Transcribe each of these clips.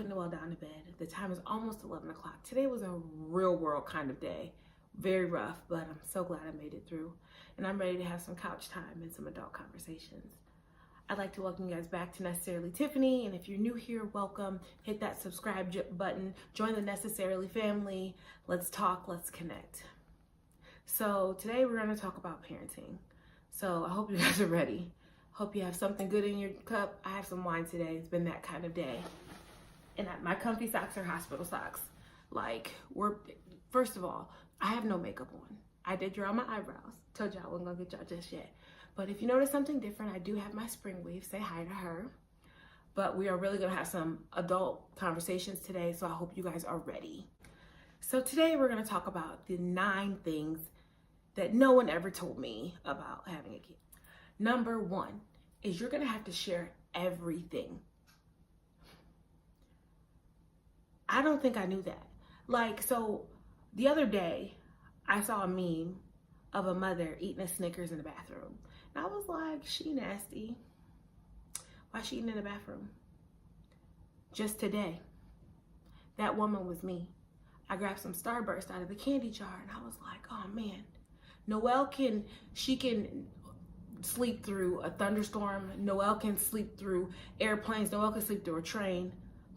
put Noelle down to bed. The time is almost 11 o'clock. Today was a real world kind of day. Very rough, but I'm so glad I made it through. And I'm ready to have some couch time and some adult conversations. I'd like to welcome you guys back to Necessarily Tiffany. And if you're new here, welcome. Hit that subscribe button. Join the Necessarily family. Let's talk, let's connect. So today we're going to talk about parenting. So I hope you guys are ready. Hope you have something good in your cup. I have some wine today. It's been that kind of day. And my comfy socks are hospital socks. First of all, I have no makeup on. I did draw my eyebrows. Told y'all I wasn't gonna get y'all just yet. But if you notice something different, I do have my spring weave. Say hi to her. But we are really gonna have some adult conversations today, so I hope you guys are ready. So today we're gonna talk about the 9 things that no one ever told me about having a kid. Number 1 is you're gonna have to share everything. I don't think I knew that. So the other day, I saw a meme of a mother eating a Snickers in the bathroom. And I was like, she nasty. Why she eating in the bathroom? Just today, that woman was me. I grabbed some Starburst out of the candy jar and I was like, oh man, Noelle can sleep through a thunderstorm. Noelle can sleep through airplanes. Noelle can sleep through a train.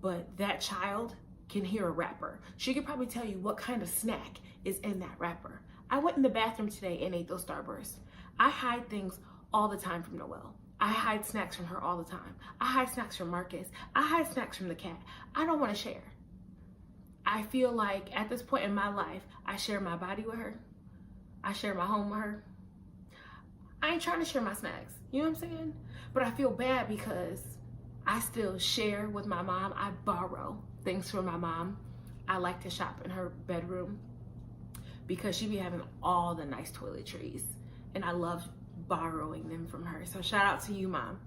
But that child can hear a wrapper. She could probably tell you what kind of snack is in that wrapper. I went in the bathroom today and ate those Starbursts. I hide things all the time from Noelle. I hide snacks from her all the time. I hide snacks from Marcus. I hide snacks from the cat. I don't want to share. I feel like at this point in my life, I share my body with her. I share my home with her. I ain't trying to share my snacks. You know what I'm saying? But I feel bad because I still share with my mom. I borrow things from my mom. I like to shop in her bedroom because she be having all the nice toiletries and I love borrowing them from her. So shout out to you, Mom.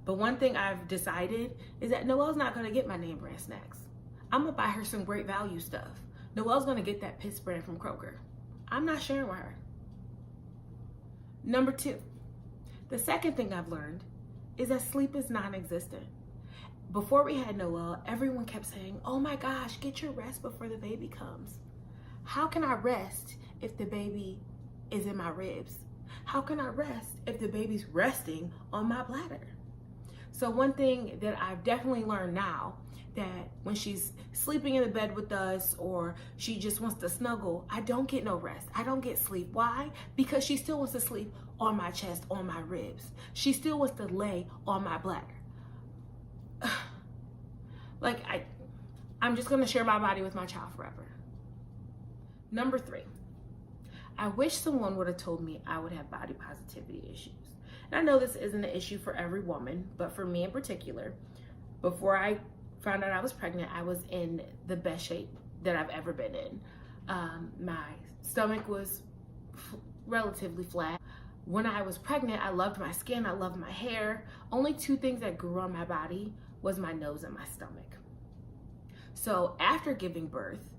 But one thing I've decided is that Noelle's not gonna get my name brand snacks. I'm gonna buy her some great value stuff. Noelle's gonna get that Pitts brand from Kroger. I'm not sharing with her. Number 2, the second thing I've learned is that sleep is non-existent. Before we had Noelle, everyone kept saying, oh my gosh, get your rest before the baby comes. How can I rest if the baby is in my ribs? How can I rest if the baby's resting on my bladder? So one thing that I've definitely learned now, that when she's sleeping in the bed with us or she just wants to snuggle, I don't get no rest. I don't get sleep. Why? Because she still wants to sleep on my chest, on my ribs. She still wants to lay on my bladder. I'm just gonna share my body with my child forever. Number 3, I wish someone would have told me I would have body positivity issues. And I know this isn't an issue for every woman, but for me in particular, before I found out I was pregnant, I was in the best shape that I've ever been in. My stomach was relatively flat. When I was pregnant, I loved my skin, I loved my hair. Only 2 things that grew on my body was my nose and my stomach. So after giving birth,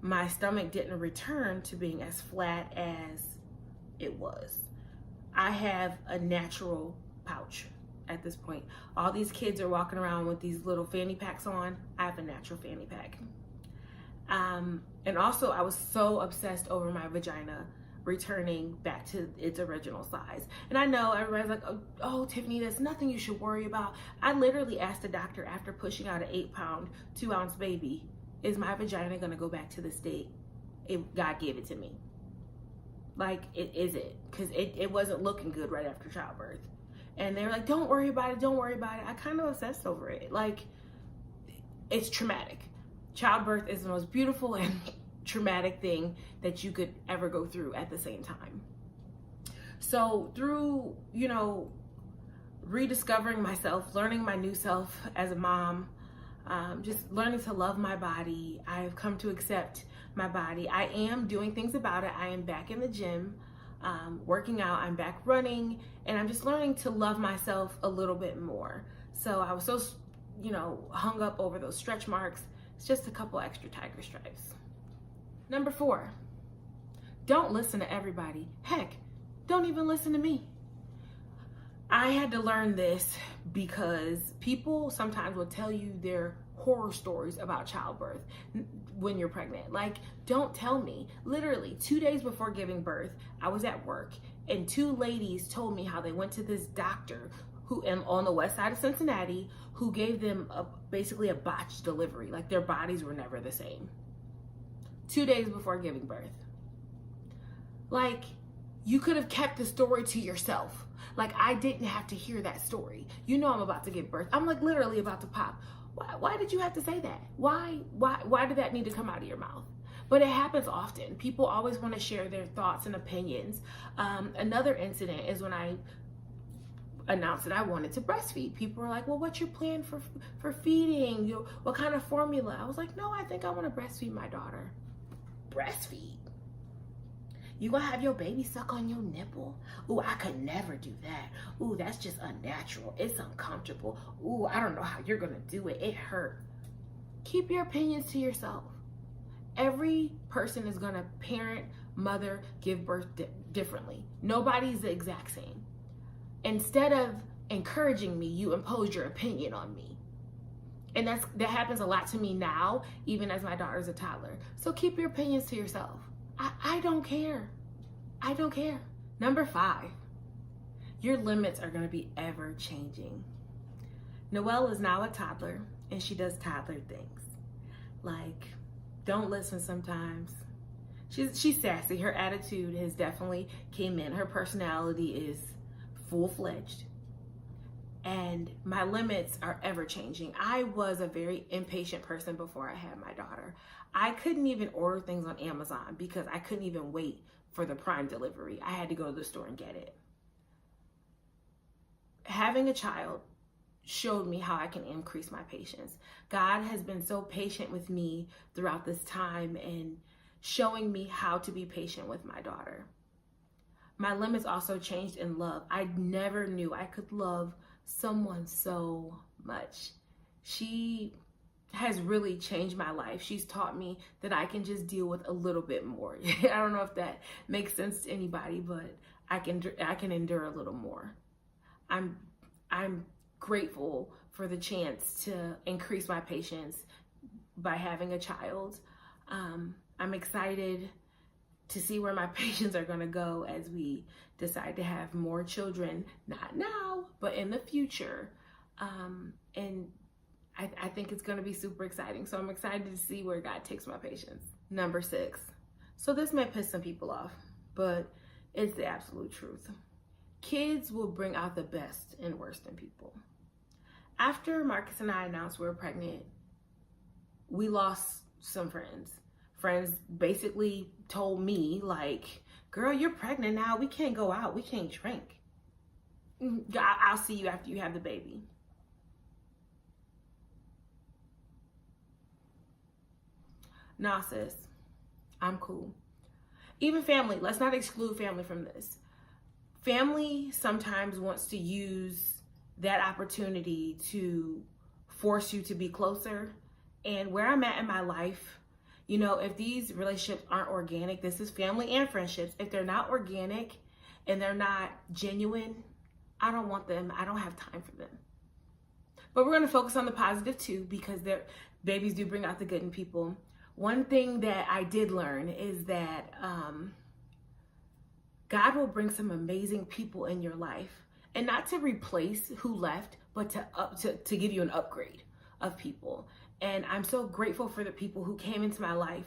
my stomach didn't return to being as flat as it was. I have a natural pouch at this point. All these kids are walking around with these little fanny packs on. I have a natural fanny pack. And also I was so obsessed over my vagina returning back to its original size. And I know everybody's like, oh, Tiffany, that's nothing you should worry about. I literally asked the doctor after pushing out an 8-pound, 2-ounce baby, is my vagina gonna go back to the state God gave it to me? Is it? Because it wasn't looking good right after childbirth. And they were like, don't worry about it, don't worry about it. I kind of obsessed over it. It's traumatic. Childbirth is the most beautiful and traumatic thing that you could ever go through at the same time. So through, rediscovering myself, learning my new self as a mom, just learning to love my body, I've come to accept my body. I am doing things about it. I am back in the gym, working out, I'm back running, and I'm just learning to love myself a little bit more. So I was so, hung up over those stretch marks. It's just a couple extra tiger stripes. Number 4, don't listen to everybody. Heck, don't even listen to me. I had to learn this because people sometimes will tell you their horror stories about childbirth when you're pregnant. Like, don't tell me. Literally 2 days before giving birth, I was at work and two ladies told me how they went to this doctor who on the west side of Cincinnati who gave them basically a botched delivery. Like, their bodies were never the same. 2 days before giving birth. Like, you could have kept the story to yourself. Like, I didn't have to hear that story. You know I'm about to give birth. I'm like literally about to pop. Why did you have to say that? Why did that need to come out of your mouth? But it happens often. People always want to share their thoughts and opinions. Another incident is when I announced that I wanted to breastfeed. People were like, well, what's your plan for feeding? What kind of formula? I was like, no, I think I want to breastfeed my daughter. Breastfeed? You gonna have your baby suck on your nipple? Ooh, I could never do that. Ooh, that's just unnatural. It's uncomfortable. Ooh, I don't know how you're gonna do it. It hurt. Keep your opinions to yourself. Every person is gonna parent, mother, give birth differently. Nobody's the exact same. Instead of encouraging me, you impose your opinion on me. And that happens a lot to me now, even as my daughter's a toddler. So keep your opinions to yourself. I don't care. I don't care. Number 5, your limits are going to be ever changing. Noelle is now a toddler and she does toddler things. Like, don't listen sometimes. She's sassy. Her attitude has definitely came in. Her personality is full-fledged. And my limits are ever changing. I was a very impatient person before I had my daughter. I couldn't even order things on Amazon because I couldn't even wait for the Prime delivery. I had to go to the store and get it. Having a child showed me how I can increase my patience. God has been so patient with me throughout this time and showing me how to be patient with my daughter. My limits also changed in love. I never knew I could love someone so much. She has really changed my life. She's taught me that I can just deal with a little bit more. I don't know if that makes sense to anybody, but I can endure a little more. I'm grateful for the chance to increase my patience by having a child. I'm excited to see where my patients are going to go as we decide to have more children, not now, but in the future. And I think it's going to be super exciting. So I'm excited to see where God takes my patients. Number 6. So this may piss some people off, but it's the absolute truth. Kids will bring out the best and worst in people. After Marcus and I announced we were pregnant, we lost some friends. Friends basically told me, like, girl, you're pregnant now. We can't go out. We can't drink. I'll see you after you have the baby. Nah, sis, I'm cool. Even family, let's not exclude family from this. Family sometimes wants to use that opportunity to force you to be closer. And where I'm at in my life, you know, if these relationships aren't organic, this is family and friendships. If they're not organic and they're not genuine, I don't want them. I don't have time for them. But we're going to focus on the positive too, because babies do bring out the good in people. One thing that I did learn is that God will bring some amazing people in your life, and not to replace who left, but to give you an upgrade of people. And I'm so grateful for the people who came into my life.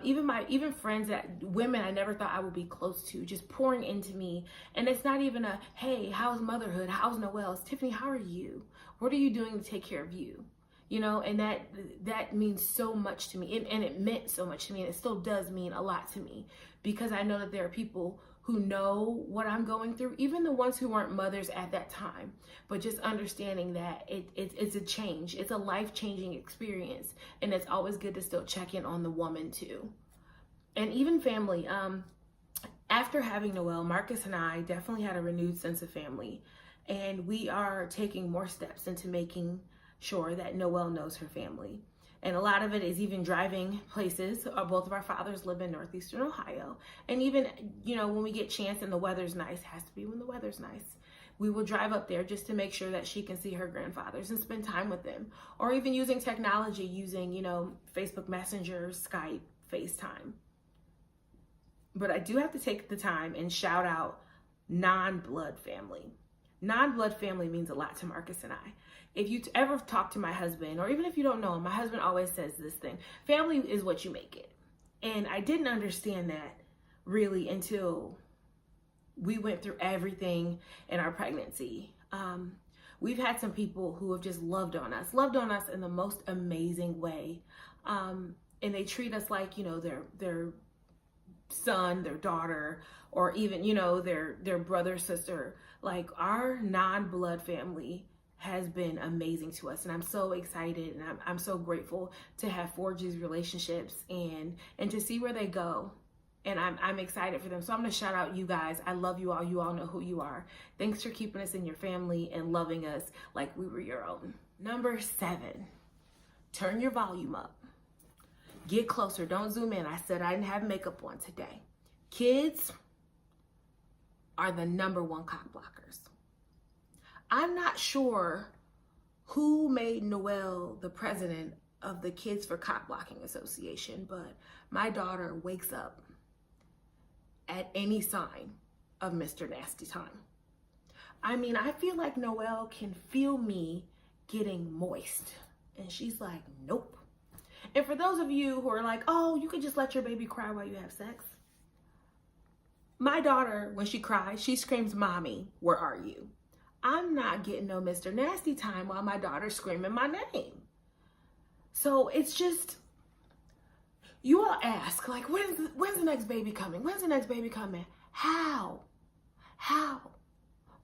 Even friends women I never thought I would be close to, just pouring into me. And it's not even a, hey, how's motherhood? How's Noelle? It's, Tiffany, how are you? What are you doing to take care of you? You know, and that means so much to me. And it meant so much to me. And it still does mean a lot to me, because I know that there are people who know what I'm going through, even the ones who weren't mothers at that time, but just understanding that it's a change. It's a life-changing experience. And it's always good to still check in on the woman too. And even family. After having Noelle, Marcus and I definitely had a renewed sense of family. And we are taking more steps into making sure that Noelle knows her family. And a lot of it is even driving places. Both of our fathers live in Northeastern Ohio. And even, you know, when we get chance and the weather's nice, has to be when the weather's nice. We will drive up there just to make sure that she can see her grandfathers and spend time with them, or even using technology, using, Facebook Messenger, Skype, FaceTime. But I do have to take the time and shout out non-blood family. Non-blood family means a lot to Marcus and I. If you ever talk to my husband, or even if you don't know him, my husband always says this thing: family is what you make it. And I didn't understand that really until we went through everything in our pregnancy. We've had some people who have just loved on us in the most amazing way. And they treat us like, their son, their daughter, or even, their brother, sister. Like, our non-blood family has been amazing to us, and I'm so excited, and I'm so grateful to have forged these relationships and to see where they go. And I'm excited for them. So I'm gonna shout out you guys. I love you all. You all know who you are. Thanks for keeping us in your family and loving us like we were your own. Number 7, turn your volume up. Get closer, don't zoom in. I said I didn't have makeup on today. Kids are the number 1 cock blockers. I'm not sure who made Noel the president of the Kids for Cock Blocking Association, but my daughter wakes up at any sign of Mr. Nasty Time. I mean, I feel like Noel can feel me getting moist, and she's like, nope. And for those of you who are like, oh, you could just let your baby cry while you have sex. My daughter, when she cries, she screams, "Mommy, where are you?" I'm not getting no Mr. Nasty Time while my daughter's screaming my name. So it's just, you all ask, like, when's the next baby coming? When's the next baby coming? How?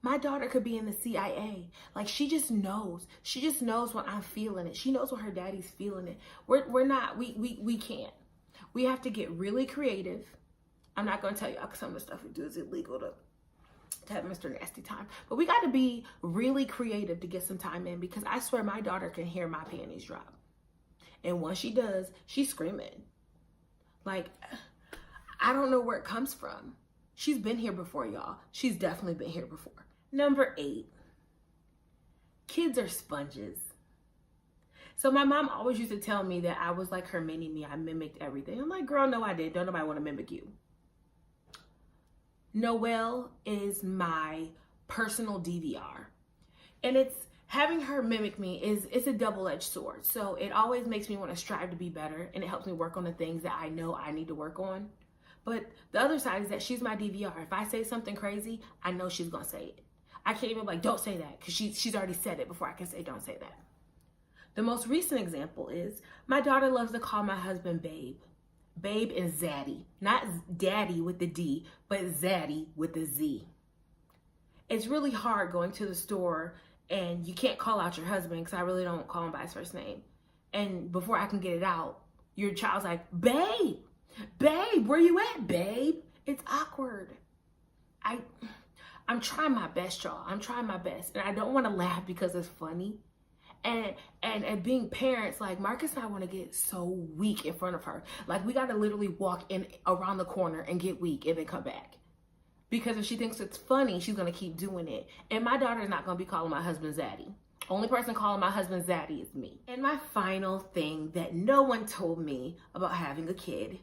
My daughter could be in the CIA. Like, she just knows. She just knows when I'm feeling it. She knows when her daddy's feeling it. We can't. We have to get really creative. I'm not going to tell you some of the stuff we do is illegal to have Mr. Nasty Time. But we got to be really creative to get some time in, because I swear my daughter can hear my panties drop. And once she does, she's screaming. Like, I don't know where it comes from. She's been here before, y'all. She's definitely been here before. Number 8, kids are sponges. So my mom always used to tell me that I was like her mini me. I mimicked everything. I'm like, girl, no, I didn't. Don't nobody want to mimic you. Noelle is my personal DVR. And having her mimic me it's a double-edged sword. So it always makes me want to strive to be better, and it helps me work on the things that I know I need to work on. But the other side is that she's my DVR. If I say something crazy, I know she's going to say it. I can't even be like, don't say that, because she's already said it before I can say, don't say that. The most recent example is my daughter loves to call my husband babe. Babe and Zaddy. Not daddy with the D, but Zaddy with the Z. It's really hard going to the store and you can't call out your husband, because I really don't call him by his first name. And before I can get it out, your child's like, babe, where you at, babe? It's awkward. I'm trying my best, y'all. I'm trying my best. And I don't want to laugh because it's funny. And being parents, like, Marcus and I want to get so weak in front of her. Like, we got to literally walk in around the corner and get weak and then come back. Because if she thinks it's funny, she's going to keep doing it. And my daughter is not going to be calling my husband Zaddy. Only person calling my husband Zaddy is me. And my final thing that no one told me about having a kid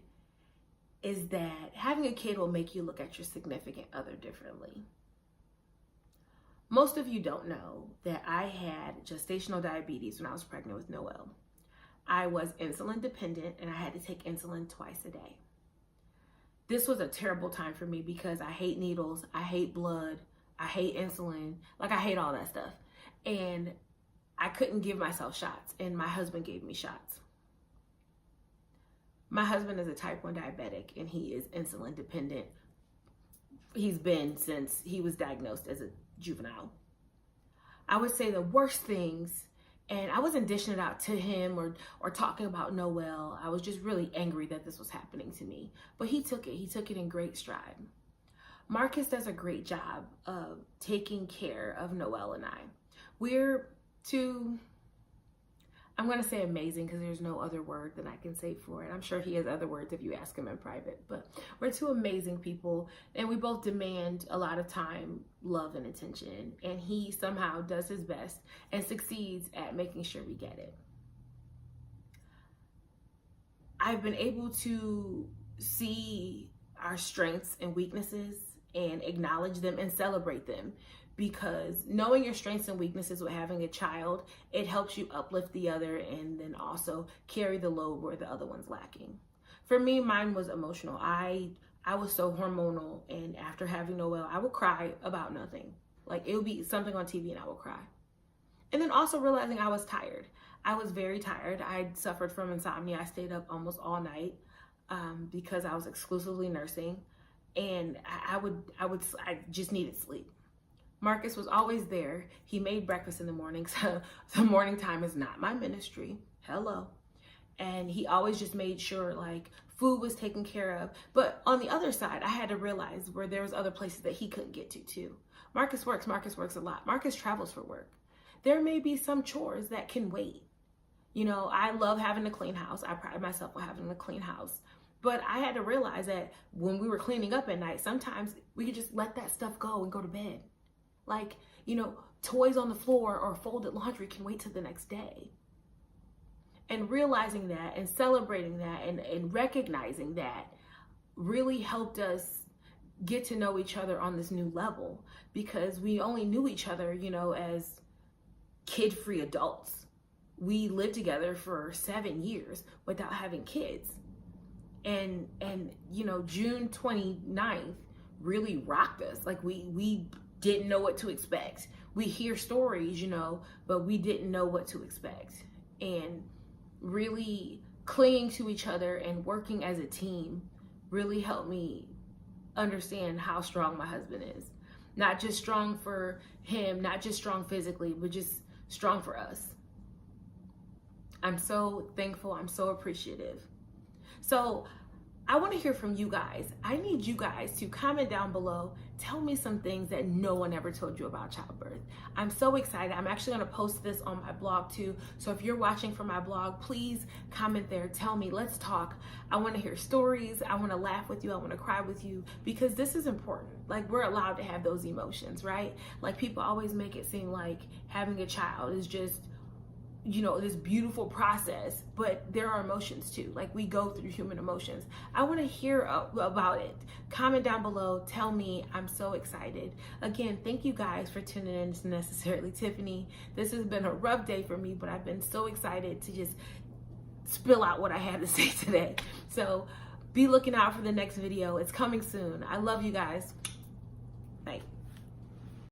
is that having a kid will make you look at your significant other differently. Most of you don't know that I had gestational diabetes when I was pregnant with Noel. I was insulin dependent, and I had to take insulin twice a day. This was a terrible time for me because I hate needles, I hate blood, I hate insulin, like, I hate all that stuff. And I couldn't give myself shots, and my husband gave me shots. My husband is a type 1 diabetic, and he is insulin dependent. He's been since he was diagnosed as a juvenile. I would say the worst things, and I wasn't dishing it out to him or talking about Noel. I was just really angry that this was happening to me. But he took it in great stride. Marcus does a great job of taking care of Noel and I. I'm going to say amazing because there's no other word that I can say for it. I'm sure he has other words if you ask him in private, but we're two amazing people, and we both demand a lot of time, love, and attention, and he somehow does his best and succeeds at making sure we get it. I've been able to see our strengths and weaknesses and acknowledge them and celebrate them, because knowing your strengths and weaknesses with having a child, it helps you uplift the other and then also carry the load where the other one's lacking. For me, mine was emotional. I was so hormonal, and after having Noel, I would cry about nothing. Like, it would be something on TV and I would cry. And then also realizing I was tired. I was very tired. I suffered from insomnia. I stayed up almost all night because I was exclusively nursing, and I just needed sleep. Marcus was always there. He made breakfast in the morning, so the morning time is not my ministry. Hello. And he always just made sure like food was taken care of. But on the other side, I had to realize where there was other places that he couldn't get to too. Marcus works a lot. Marcus travels for work. There may be some chores that can wait. You know, I love having a clean house. I pride myself on having a clean house. But I had to realize that when we were cleaning up at night, sometimes we could just let that stuff go and go to bed. Like, you know, toys on the floor or folded laundry can wait till the next day. And realizing that and celebrating that and recognizing that really helped us get to know each other on this new level, because we only knew each other, you know, as kid-free adults. We lived together for 7 years without having kids. And you know, June 29th really rocked us. Like, we didn't know what to expect. We hear stories, you know, but we didn't know what to expect. And really clinging to each other and working as a team really helped me understand how strong my husband is. Not just strong for him, not just strong physically, but just strong for us. I'm so thankful. I'm so appreciative. So I want to hear from you guys. I need you guys to comment down below. Tell me some things that no one ever told you about childbirth. I'm so excited. I'm actually going to post this on my blog too. So if you're watching from my blog, please comment there. Tell me, let's talk. I want to hear stories. I want to laugh with you. I want to cry with you, because this is important. Like, we're allowed to have those emotions, right? Like, people always make it seem like having a child is just, you know, this beautiful process, but there are emotions too. Like, we go through human emotions. I want to hear about it. Comment down below. Tell me. I'm so excited. Again, thank you guys for tuning in to Necessarily Tiffany. This has been a rough day for me, but I've been so excited to just spill out what I had to say today. So be looking out for the next video. It's coming soon. I love you guys. Bye.